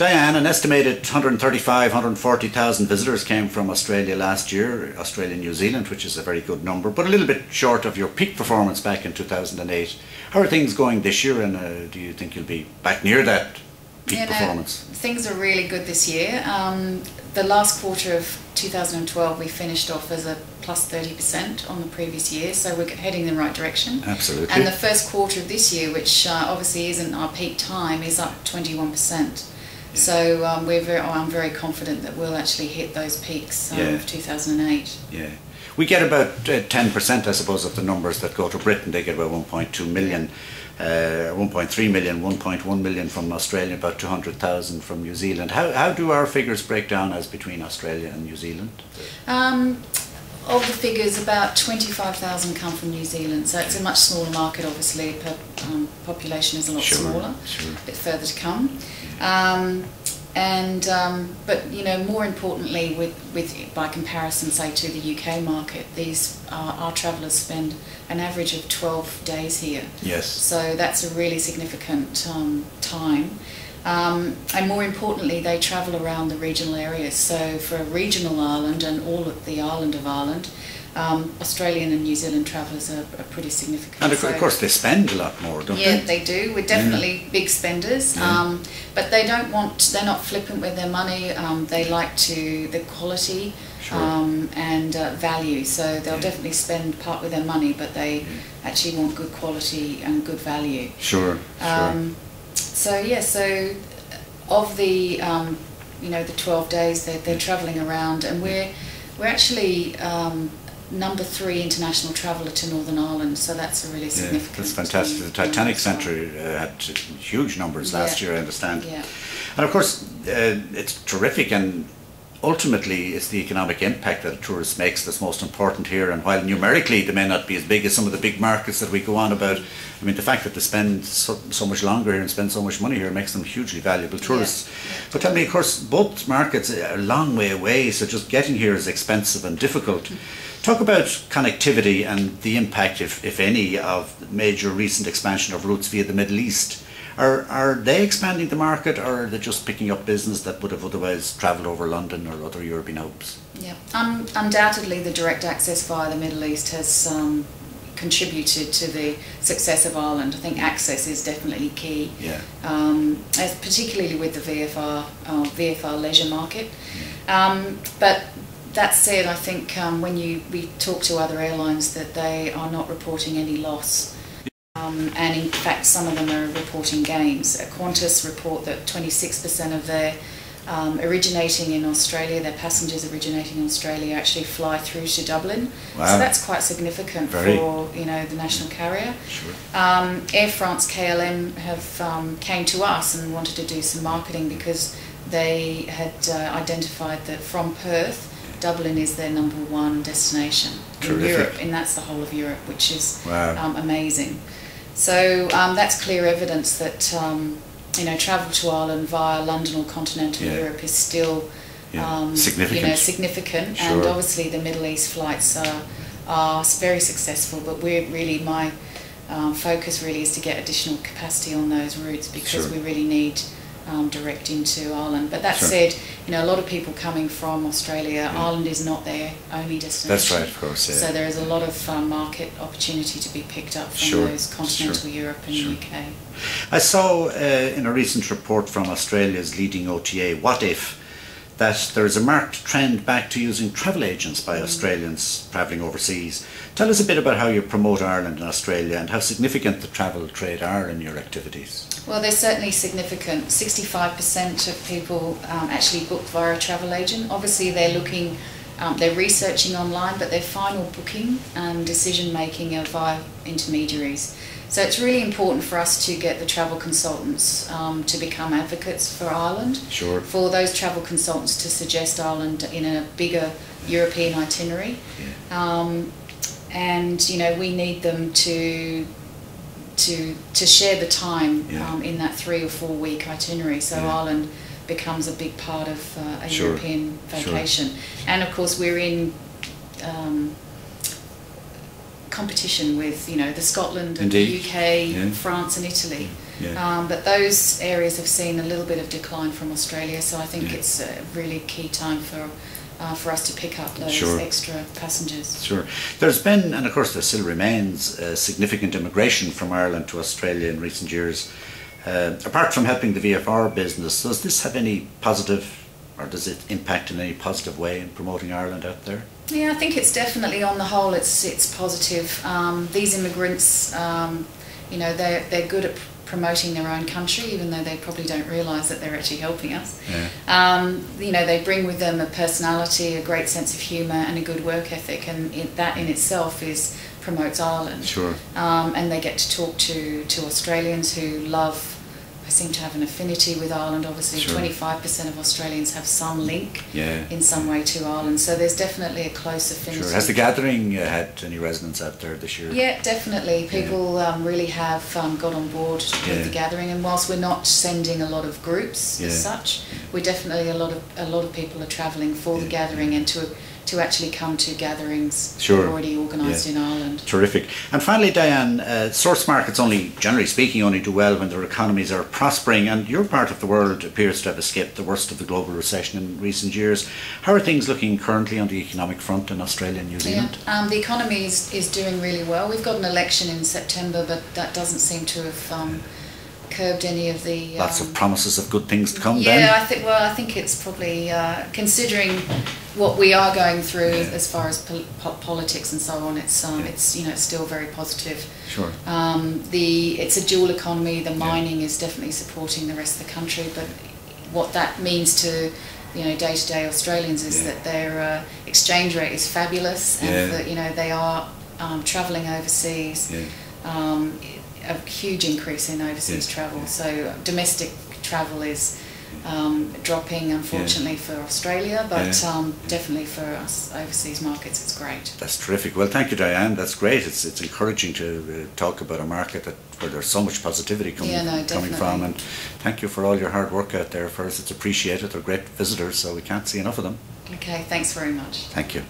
Diane, an estimated 135, 140,000 visitors came from Australia last year, Australia and New Zealand, which is a very good number, but a little bit short of your peak performance back in 2008. How are things going this year, and do you think you'll be back near that peak performance? Things are really good this year. The last quarter of 2012 we finished off as a plus 30% on the previous year, so we're heading in the right direction. Absolutely. And the first quarter of this year, which obviously isn't our peak time, is up 21%. So I'm very confident that we'll actually hit those peaks of 2008. Yeah. We get about 10%, I suppose, of the numbers that go to Britain. They get about 1.2 million, 1.3 million, 1.1 million from Australia, about 200,000 from New Zealand. How do our figures break down as between Australia and New Zealand? Of the figures, about 25,000 come from New Zealand, so it's a much smaller market, obviously. Population is a lot smaller, a bit further to come. But you know, more importantly, by comparison, say, to the UK market, our travellers spend an average of 12 days here. Yes. So that's a really significant time. And more importantly, they travel around the regional areas. So for a regional island and all of the island of Ireland, Australian and New Zealand travellers are pretty significant. And of course they spend a lot more, don't they? Yeah, they do. We're definitely big spenders. But they're not flippant with their money. They like the quality and value. So they'll definitely spend part with their money, but they actually want good quality and good value. Sure. So of the the 12 days they're travelling around, and we're actually number 3 international traveller to Northern Ireland, so that's a really significant. That's fantastic. The Titanic Centre had huge numbers last year, I understand. Yeah. And of course, it's terrific, and ultimately it's the economic impact that a tourist makes that's most important here. And while numerically they may not be as big as some of the big markets that we go on about, I mean, the fact that they spend so much longer here and spend so much money here makes them hugely valuable tourists. But tell me, of course, both markets are a long way away, so just getting here is expensive and difficult. Talk about connectivity and the impact, if any, of major recent expansion of routes via the Middle East. Are they expanding the market, or are they just picking up business that would have otherwise travelled over London or other European hubs? Yeah, undoubtedly the direct access via the Middle East has contributed to the success of Ireland. I think access is definitely key, particularly with the VFR leisure market. But that said, I think when we talk to other airlines, that they are not reporting any loss. And in fact, some of them are reporting gains. Qantas report that 26% of their originating in Australia, their passengers originating in Australia, actually fly through to Dublin. Wow. So that's quite significant for the national carrier. Sure. Air France KLM have came to us and wanted to do some marketing because they had identified that from Perth, Dublin is their number 1 destination in Europe, and that's the whole of Europe, which is amazing. So that's clear evidence that travel to Ireland via London or continental Europe is still significant. Sure. And obviously the Middle East flights are very successful. But my focus really is to get additional capacity on those routes, because we really need direct into Ireland. But that said, a lot of people coming from Australia, Ireland is not their only destination. That's right, of course. Yeah. So there is a lot of market opportunity to be picked up from those continental Europe and the UK. I saw in a recent report from Australia's leading OTA, What If, that there is a marked trend back to using travel agents by Australians travelling overseas. Tell us a bit about how you promote Ireland and Australia, and how significant the travel trade are in your activities. Well, they're certainly significant. 65% of people actually book via a travel agent. Obviously they're researching online, but their final booking and decision making are via intermediaries. So it's really important for us to get the travel consultants to become advocates for Ireland. Sure. For those travel consultants to suggest Ireland in a bigger European itinerary. And we need them to share the time in that 3 or 4 week itinerary, so Ireland becomes a big part of a European vacation. And of course we're in competition with the Scotland and the UK, France and Italy. But those areas have seen a little bit of decline from Australia, so I think it's a really key time for us to pick up those extra passengers. Sure. There's been, and of course there still remains, significant immigration from Ireland to Australia in recent years. Apart from helping the VFR business, does this have any positive, or does it impact in any positive way in promoting Ireland out there? Yeah, I think it's definitely, on the whole, it's positive. These immigrants, they're good at promoting their own country, even though they probably don't realise that they're actually helping us. They bring with them a personality, a great sense of humour and a good work ethic, and that in itself promotes Ireland. Sure. And they get to talk to Australians who seem to have an affinity with Ireland. Obviously, 25% of Australians have some link in some way to Ireland, so there's definitely a close affinity. Sure. Has the gathering had any resonance out there this year? Yeah, definitely. People really have got on board with the gathering, and whilst we're not sending a lot of groups as such, we definitely a lot of people are travelling for the gathering and to actually come to gatherings already organised in Ireland. Terrific. And finally, Diane, source markets generally speaking, only do well when their economies are prospering, and your part of the world appears to have escaped the worst of the global recession in recent years. How are things looking currently on the economic front in Australia and New Zealand? The economy is doing really well. We've got an election in September, but that doesn't seem to have curbed any of the lots of promises of good things to come. I think it's probably considering what we are going through as far as politics and so on. It's still very positive. Sure. It's a dual economy. The mining is definitely supporting the rest of the country, but what that means to day-to-day Australians is that their exchange rate is fabulous, and that they are travelling overseas. A huge increase in overseas travel, so domestic travel is dropping, unfortunately, for Australia, but definitely for us overseas markets it's great. That's terrific. Well, thank you, Diane. That's great. It's encouraging to talk about a market where there's so much positivity coming from, and thank you for all your hard work out there for us. It's appreciated. They're great visitors, so we can't see enough of them. Okay, thanks very much. Thank you.